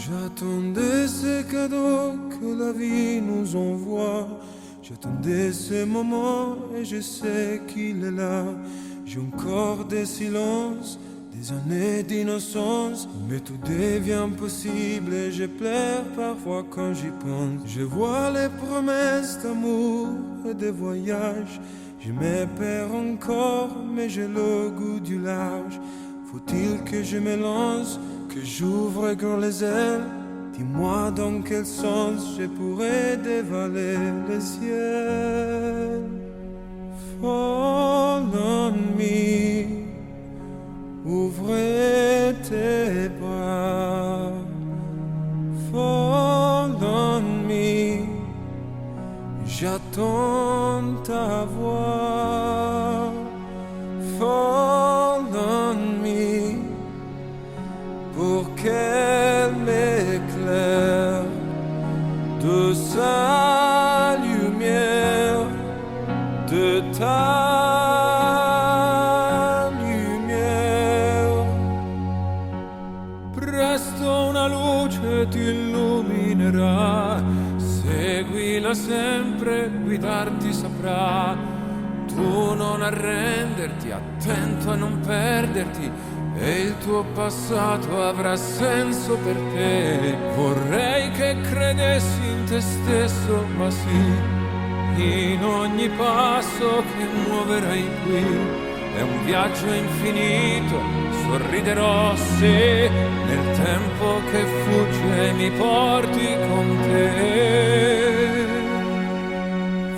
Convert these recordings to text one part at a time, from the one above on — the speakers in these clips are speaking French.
J'attendais ces cadeaux que la vie nous envoie. J'attendais ce moment et je sais qu'il est là. J'ai encore des silences, des années d'innocence, mais tout devient possible et je pleure parfois quand j'y pense. Je vois les promesses d'amour et de voyage. Je me perds encore, mais j'ai le goût du large. Faut-il que je me lance, que j'ouvre grand les ailes? Dis-moi dans quel sens je pourrais dévaler le ciel. Fall on me, ouvrez tes bras. Fall on me, j'attends ta voix. Fall on me, pour qu'elle m'éclaire de sa lumière, de ta lumière. Presto una luce ti illuminerà, seguila sempre, guidarti saprà. Tu non arrenderti, attento a non perderti, e il tuo passato avrà senso per te. Vorrei che credessi in te stesso, ma sì, in ogni passo che muoverai qui. È un viaggio infinito, sorriderò se nel tempo che fugge mi porti con te.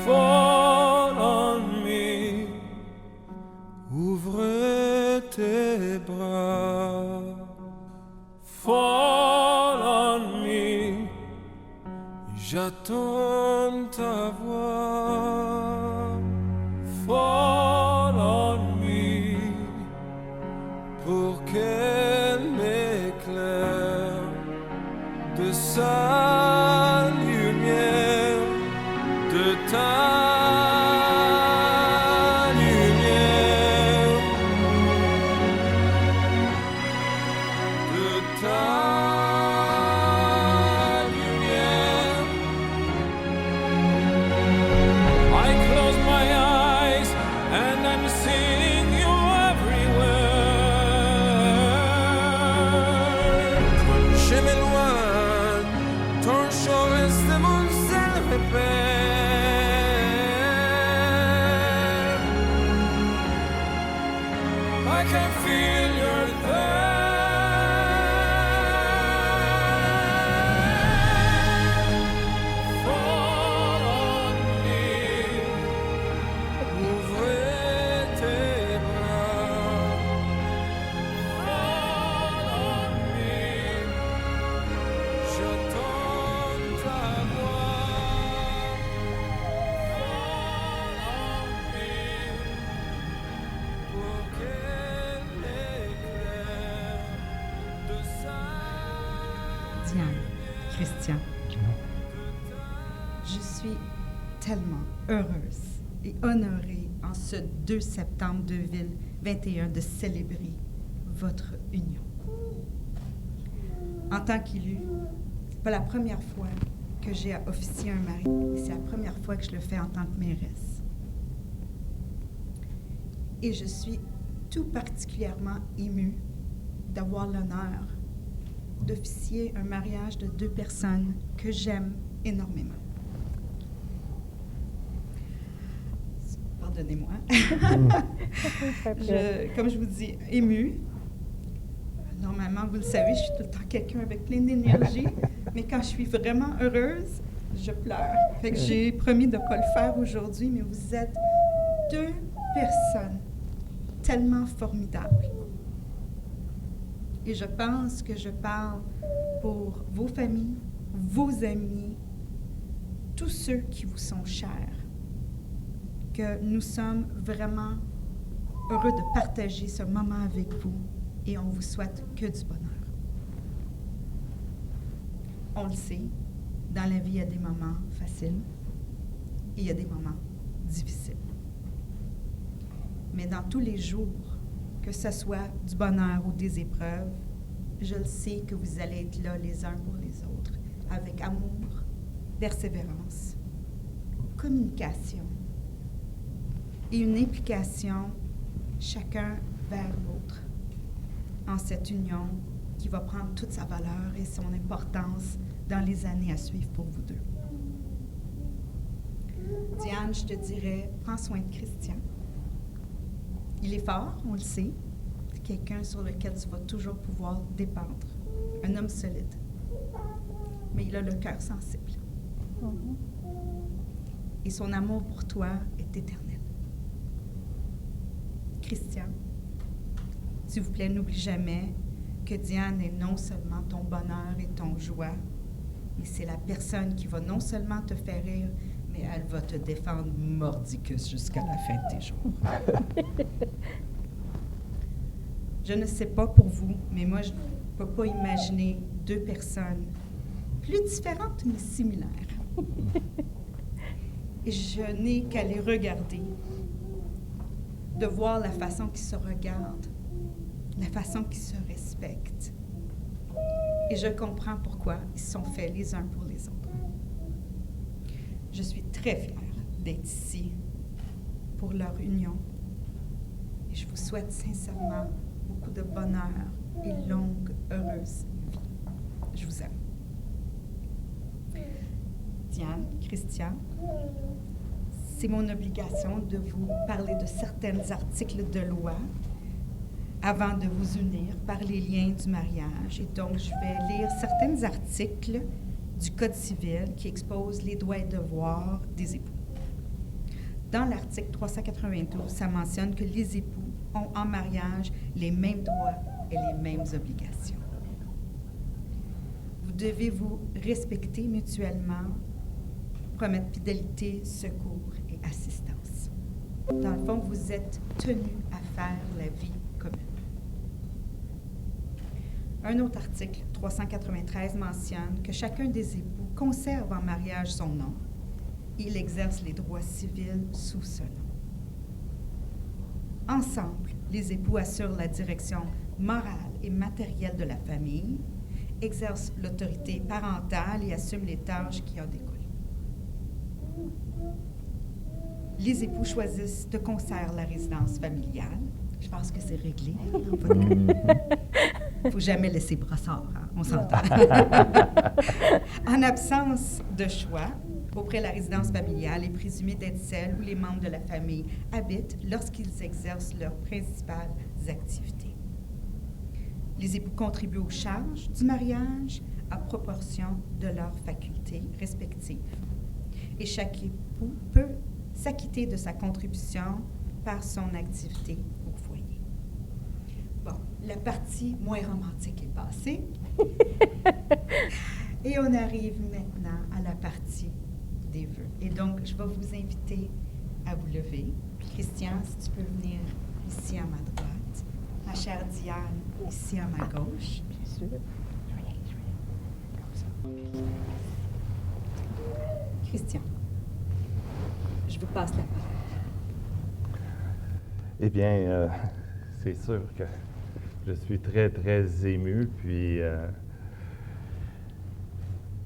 Fall on me, ouvre tes bras. Fall on me, j'attends ta voix. Fall on me, pour qu'elle m'éclaire de sa lumière, de ta Christian. Je suis tellement heureuse et honorée en ce 2 septembre 2021 de célébrer votre union. En tant qu'élu, c'est pas la première fois que j'ai à officier un mari, et c'est la première fois que je le fais en tant que mairesse. Et je suis tout particulièrement émue d'avoir l'honneur d'officier un mariage de 2 personnes que j'aime énormément. Pardonnez-moi. Comme je vous dis, émue. Normalement, vous le savez, je suis tout le temps quelqu'un avec plein d'énergie, mais quand je suis vraiment heureuse, je pleure. Fait que j'ai promis de ne pas le faire aujourd'hui, mais vous êtes 2 personnes tellement formidables. Et je pense que je parle pour vos familles, vos amis, tous ceux qui vous sont chers, que nous sommes vraiment heureux de partager ce moment avec vous et on vous souhaite que du bonheur. On le sait, dans la vie, il y a des moments faciles et il y a des moments difficiles. Mais dans tous les jours, que ce soit du bonheur ou des épreuves, je le sais que vous allez être là les uns pour les autres, avec amour, persévérance, communication et une implication chacun vers l'autre en cette union qui va prendre toute sa valeur et son importance dans les années à suivre pour vous deux. Diane, je te dirais, prends soin de Christian. Il est fort, on le sait. C'est quelqu'un sur lequel tu vas toujours pouvoir dépendre. Un homme solide. Mais il a le cœur sensible. Et son amour pour toi est éternel. Christian, s'il vous plaît, n'oublie jamais que Diane est non seulement ton bonheur et ton joie, mais c'est la personne qui va non seulement te faire rire, mais elle va te défendre mordicus jusqu'à la fin de tes jours. Je ne sais pas pour vous, mais moi, je ne peux pas imaginer deux personnes plus différentes, mais similaires. Et je n'ai qu'à les regarder, de voir la façon qu'ils se regardent, la façon qu'ils se respectent. Et je comprends pourquoi ils sont faits les uns pour les autres. Je suis très fière d'être ici pour leur union. Et je vous souhaite sincèrement beaucoup de bonheur et longue, heureuse vie. Je vous aime. Diane, Christian, c'est mon obligation de vous parler de certains articles de loi avant de vous unir par les liens du mariage. Et donc, je vais lire certains articles du Code civil qui exposent les droits et devoirs des époux. Dans l'article 392, ça mentionne que les époux ont en mariage les mêmes droits et les mêmes obligations. Vous devez vous respecter mutuellement, promettre fidélité, secours et assistance. Dans le fond, vous êtes tenus à faire la vie commune. Un autre article, 393, mentionne que chacun des époux conserve en mariage son nom. Il exerce les droits civils sous ce nom. Ensemble, les époux assurent la direction morale et matérielle de la famille, exercent l'autorité parentale et assument les tâches qui en découlent. Les époux choisissent de concert la résidence familiale. Je pense que c'est réglé dans votre cas. Il ne faut jamais laisser brossard, hein? On s'entend. En absence de choix, auprès de la résidence familiale est présumée d'être celle où les membres de la famille habitent lorsqu'ils exercent leurs principales activités. Les époux contribuent aux charges du mariage à proportion de leurs facultés respectives. Et chaque époux peut s'acquitter de sa contribution par son activité au foyer. Bon, la partie moins romantique est passée. Et on arrive maintenant à la partie des vœux. Et donc, je vais vous inviter à vous lever. Christian, si tu peux venir ici à ma droite. Ma chère Diane, ici à ma gauche. Bien sûr. Christian, je vous passe la parole. Eh bien, c'est sûr que je suis très, très ému, puis je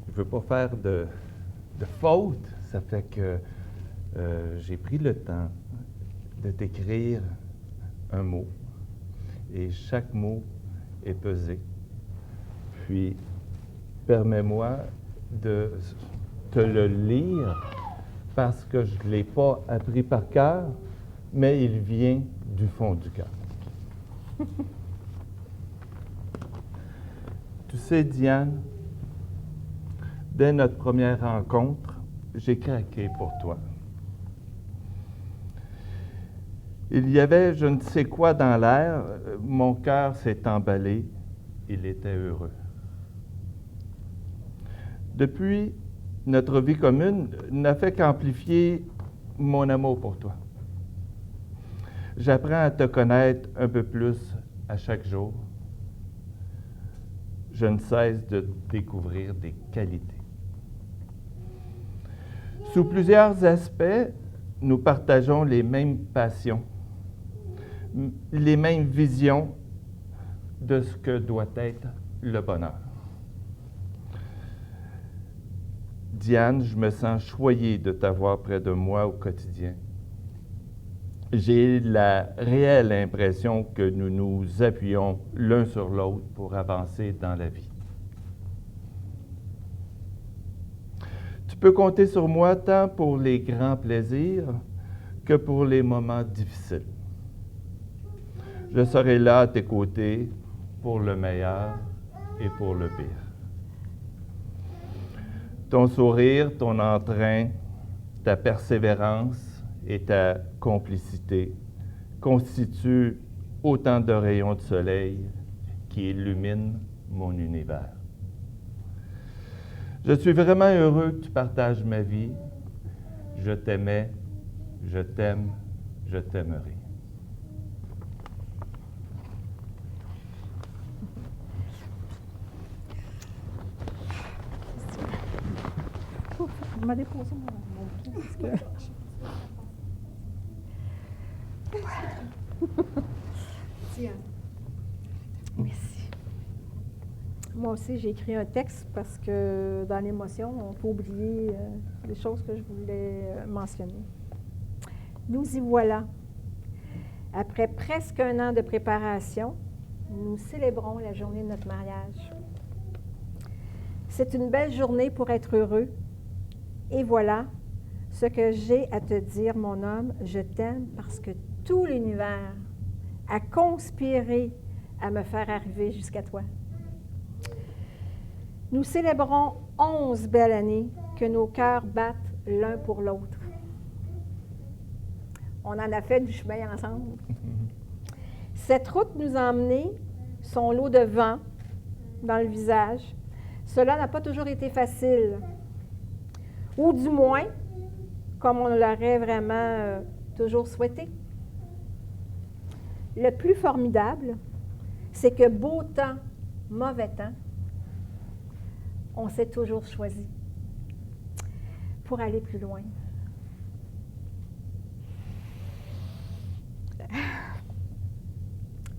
ne veux pas faire de faute. Ça fait que j'ai pris le temps de t'écrire un mot, et chaque mot est pesé. Puis, permets-moi de te le lire parce que je ne l'ai pas appris par cœur, mais il vient du fond du cœur. Tu sais, Diane, dès notre première rencontre, j'ai craqué pour toi. Il y avait je ne sais quoi dans l'air, mon cœur s'est emballé, il était heureux. Depuis, notre vie commune n'a fait qu'amplifier mon amour pour toi. J'apprends à te connaître un peu plus à chaque jour. Je ne cesse de découvrir des qualités. Sous plusieurs aspects, nous partageons les mêmes passions, les mêmes visions de ce que doit être le bonheur. Diane, je me sens choyé de t'avoir près de moi au quotidien. J'ai la réelle impression que nous nous appuyons l'un sur l'autre pour avancer dans la vie. Tu peux compter sur moi tant pour les grands plaisirs que pour les moments difficiles. Je serai là à tes côtés pour le meilleur et pour le pire. Ton sourire, ton entrain, ta persévérance et ta complicité constituent autant de rayons de soleil qui illuminent mon univers. Je suis vraiment heureux que tu partages ma vie. Je t'aimais, je t'aime, je t'aimerai. On m'a déposé mon pied parce que... Merci. Moi aussi, j'ai écrit un texte parce que dans l'émotion, on peut oublier les choses que je voulais mentionner. Nous y voilà. Après presque 1 an de préparation, nous célébrons la journée de notre mariage. C'est une belle journée pour être heureux. Et voilà ce que j'ai à te dire, mon homme. Je t'aime parce que tout l'univers a conspiré à me faire arriver jusqu'à toi. Nous célébrons 11 belles années que nos cœurs battent l'un pour l'autre. On en a fait du chemin ensemble. Cette route nous a emmenés son lot de vent dans le visage. Cela n'a pas toujours été facile. Ou du moins, comme on l'aurait vraiment toujours souhaité. Le plus formidable, c'est que beau temps, mauvais temps, on s'est toujours choisi pour aller plus loin.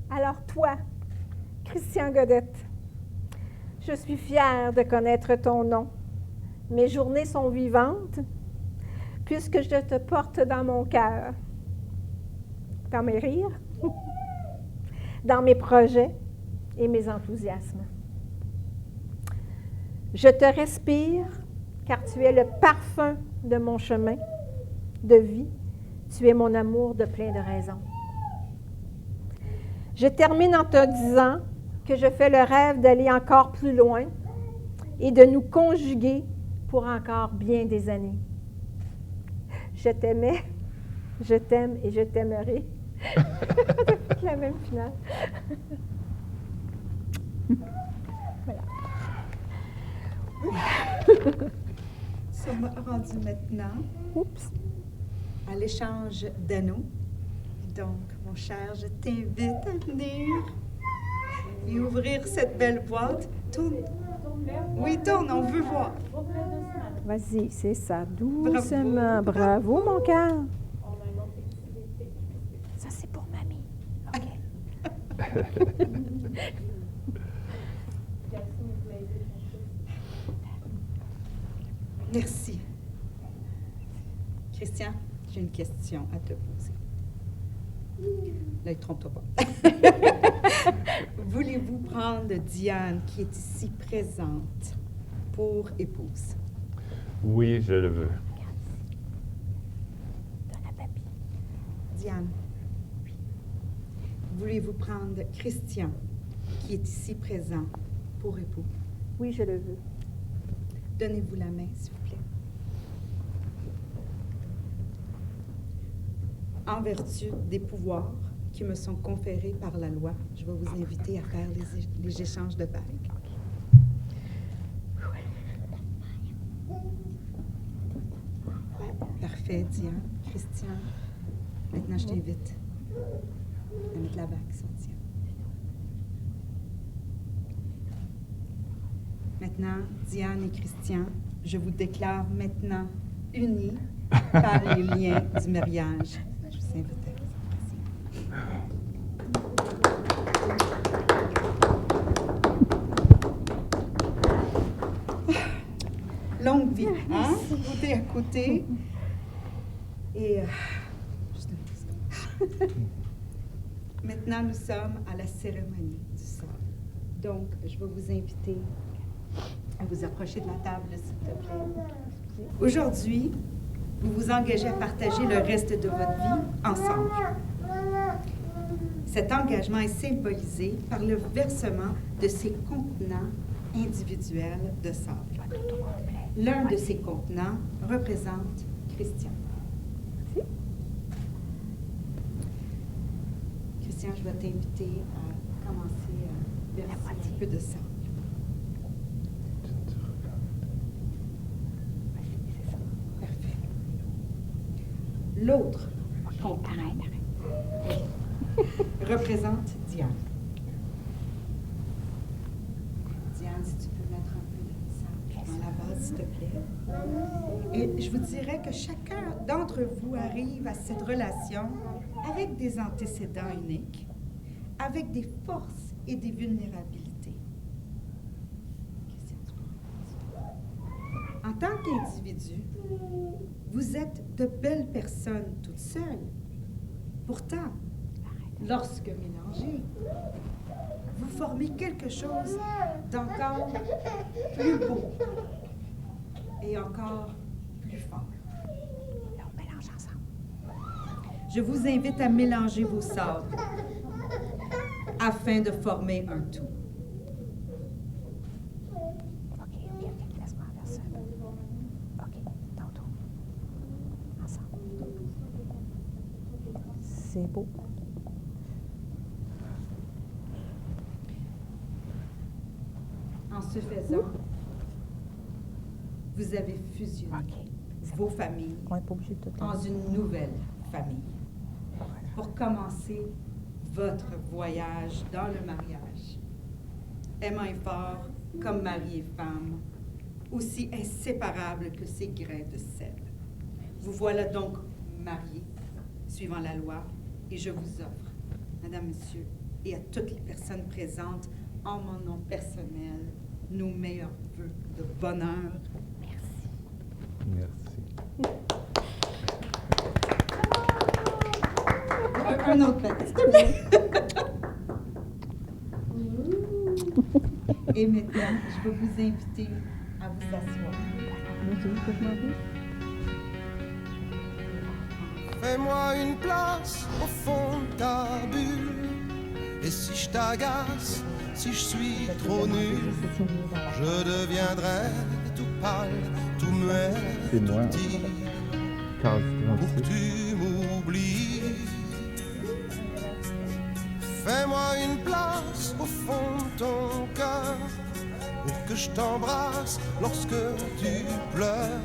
Alors toi, Christian Godette, je suis fière de connaître ton nom. Mes journées sont vivantes puisque je te porte dans mon cœur, dans mes rires, dans mes projets et mes enthousiasmes. Je te respire car tu es le parfum de mon chemin de vie. Tu es mon amour de plein de raisons. Je termine en te disant que je fais le rêve d'aller encore plus loin et de nous conjuguer pour encore bien des années. Je t'aimais, je t'aime et je t'aimerai. Depuis la même finale. Voilà. Nous sommes rendus maintenant à l'échange d'anneaux. Donc, mon cher, je t'invite à venir et ouvrir cette belle boîte. Tourne. Oui, tourne, on veut voir. Vas-y, c'est ça, doucement. Bravo, mon cœur. Ça, c'est pour mamie. OK. Merci. Christian, j'ai une question à te poser. Là, ne trompe-toi pas. Voulez-vous prendre Diane, qui est ici présente, pour épouse? Oui, je le veux. Donne à papy. Diane, voulez-vous prendre Christian, qui est ici présent, pour époux? Oui, je le veux. Donnez-vous la main, s'il vous plaît. En vertu des pouvoirs qui me sont conférés par la loi, je vais vous inviter à faire les échanges de bagues. Parfait, Diane. Christian, maintenant je t'invite à mettre la bague sur Diane. Maintenant, Diane et Christian, je vous déclare maintenant unis par les liens du mariage. Je vous invite à vous embrasser. longue vie, hein? Côté à côté. Et juste un instant. Maintenant, nous sommes à la cérémonie du sable. Donc, je vais vous inviter à vous approcher de la table, s'il te plaît. Aujourd'hui, vous vous engagez à partager le reste de votre vie ensemble. Cet engagement est symbolisé par le versement de ces contenants individuels de sable. L'un de ces contenants représente Christian. Christian, je vais t'inviter à commencer à verser un peu de sable. Parfait. L'autre contenant représente Diane. Diane, si tu peux mettre un peu de sable dans la base, s'il te plaît. Et je vous dirais que chacun d'entre vous arrive à cette relation avec des antécédents uniques, avec des forces et des vulnérabilités. En tant qu'individu, vous êtes de belles personnes toutes seules. Pourtant, lorsque mélangés, vous formez quelque chose d'encore plus beau et encore plus fort. On mélange ensemble. Je vous invite à mélanger vos sabres afin de former un tout. OK, laisse-moi verser un peu. OK, tantôt. Ensemble. C'est beau. En ce faisant, vous avez fusionné vos familles On n'est pas obligé de tout dans une nouvelle famille pour commencer votre voyage dans le mariage. Aimant et fort comme mari et femme, aussi inséparables que ces grains de sel. Vous voilà donc mariés, suivant la loi, et je vous offre, Madame, Monsieur, et à toutes les personnes présentes, en mon nom personnel, nos meilleurs vœux de bonheur. Merci. Merci. Un autre petit, s'il te plaît. Et maintenant, je vais vous inviter à vous asseoir. Fais-moi une place au fond de ta bulle. Et si je t'agace, si je suis trop nul, je deviendrai tout pâle, tout muet, C'est tout moi. petit, Carl pour que Strauss. tu m'oublies. Fais-moi une place au fond de ton cœur, pour que je t'embrasse lorsque tu pleures.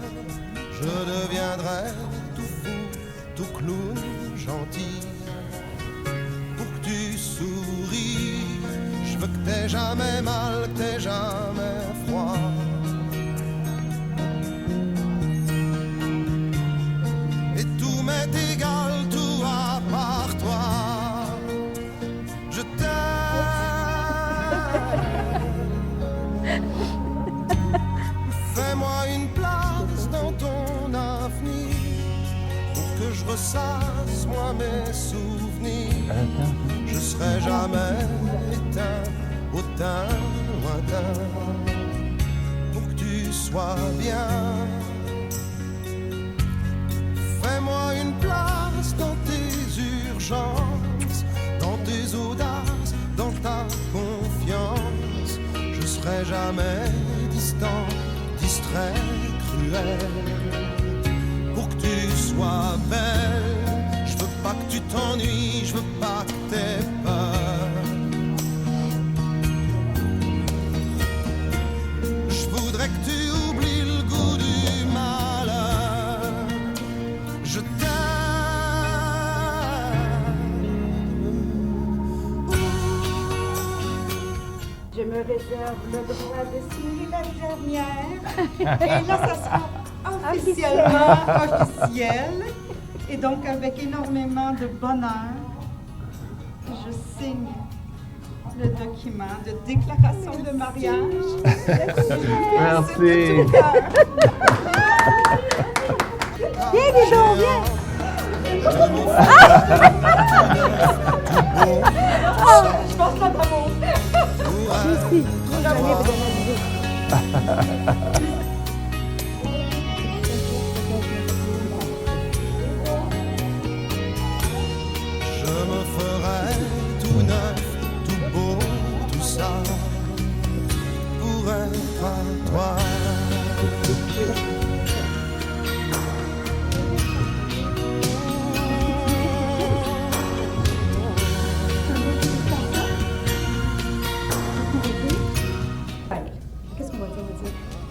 Je deviendrai tout fou, tout clown, gentil, pour que tu souris. Je veux que t'aies jamais mal, que t'aies jamais froid. Et tout m'est égal, tout à part toi. Je t'aime. Fais-moi une place dans ton avenir, pour que je ressasse moi mes souvenirs. Je serai jamais éteint, autant lointain, pour que tu sois bien. Fais-moi une place dans tes urgences, dans tes audaces, dans ta confiance. Je serai jamais distant, distrait, cruel, pour que tu sois belle. Je veux pas que tu t'ennuies, je veux pas que t'aies peur. Je voudrais que tu oublies le goût du malheur. Je t'aime. Je me réserve le droit de signer la dernière. Et là, ça sera officiellement officiel. Et donc, avec énormément de bonheur, je signe le document de déclaration de mariage. Merci. De tout cœur. Viens, Guido, viens! Je pense là dans mon... Ici. Prenez pour donner un bisou. Je me ferai tout neuf, tout beau, tout ça, pour être à toi. Qu'est-ce qu'on va dire?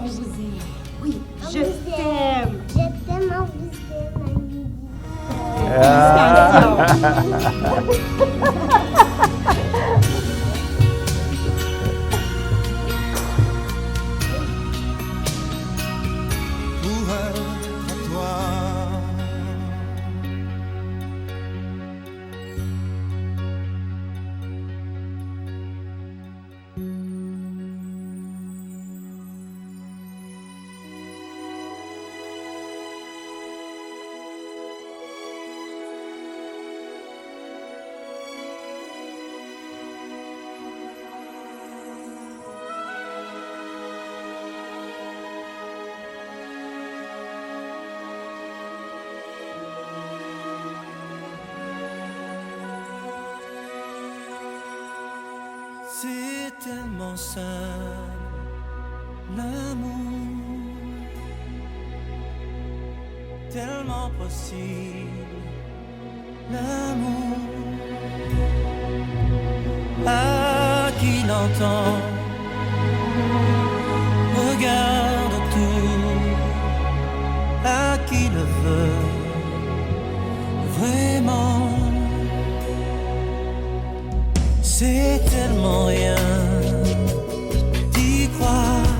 On vous aime. Oui, je t'aime. Je t'aime, on vous aime, Annie. Pour être à toi. C'est tellement simple, l'amour, tellement possible, l'amour. À qui l'entend, regarde tout, à qui le veut, vraiment. C'est tellement rien d'y croire,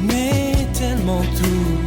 mais tellement tout.